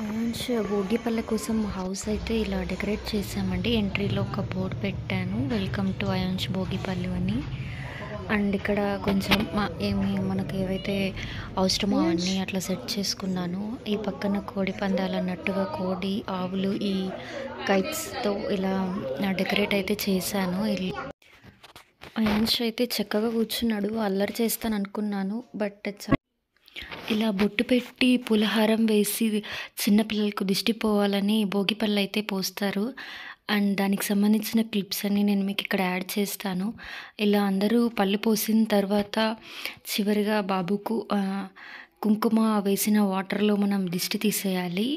అవున్స్ భోగిపల్ల కోసం హౌస్ అయితే ఇలా డెకరేట్ చేసామండి. ఎంట్రీలో ఒక బోర్డ్ పెట్టాను. వెల్కమ్ టు అయాన్స్ భోగిపల్లి అని. అండ్ ఇక్కడ కొంచెం మనకు ఏవైతే అవసరమో అవన్నీ అట్లా సెట్ చేసుకున్నాను. ఈ పక్కన కోడి పందాలు అన్నట్టుగా కోడి, ఆవులు ఈ కైట్స్‌తో ఇలా డెకరేట్ అయితే చేశాను. అయాన్స్ అయితే చక్కగా కూర్చున్నాడు. అల్లరి చేస్తాననుకున్నాను. బట్ ఇలా బొట్టు పెట్టి పులహారం వేసి చిన్న పిల్లలకు దిష్టి పోవాలని భోగిపళ్ళు అయితే పోస్తారు. అండ్ దానికి సంబంధించిన క్లిప్స్ అన్నీ నేను మీకు ఇక్కడ యాడ్ చేస్తాను. ఇలా అందరూ పళ్ళు పోసిన తర్వాత చివరిగా బాబుకు కుంకుమ వేసిన వాటర్లో మనం దిష్టి తీసేయాలి.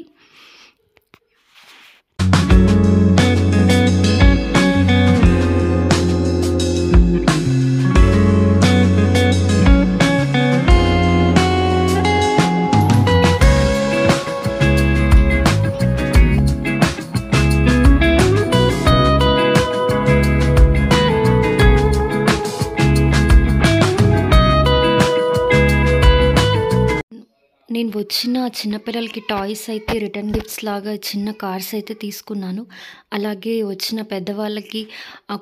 నేను వచ్చిన చిన్నపిల్లలకి టాయ్స్ అయితే రిటర్న్ గిఫ్ట్స్ లాగా చిన్న కార్స్ అయితే తీసుకున్నాను. అలాగే వచ్చిన పెద్దవాళ్ళకి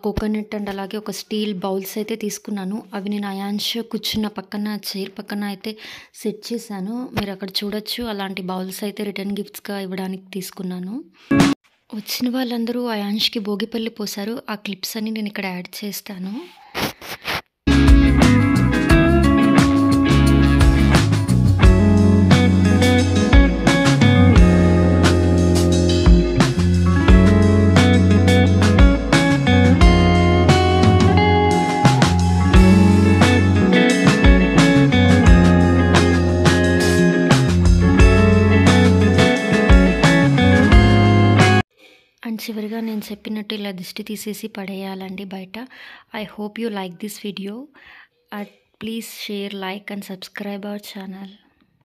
కోకోనట్ అండ్ అలాగే ఒక స్టీల్ బౌల్స్ అయితే తీసుకున్నాను. అవి నేను అయాన్ష్ కూర్చున్న పక్కన చైర్ పక్కన అయితే సెట్ చేశాను. మీరు అక్కడ చూడొచ్చు. అలాంటి బౌల్స్ అయితే రిటర్న్ గిఫ్ట్స్‌గా ఇవ్వడానికి తీసుకున్నాను. వచ్చిన వాళ్ళందరూ అయాన్ష్‌కి భోగిపల్లి పోశారు. ఆ క్లిప్స్ అన్నీ నేను ఇక్కడ యాడ్ చేస్తాను. అండ్ చివరిగా నేను చెప్పినట్టు ఇలా దిష్టి తీసేసి పడేయాలండి బయట. I hope you like this video. Please share, like and subscribe our channel.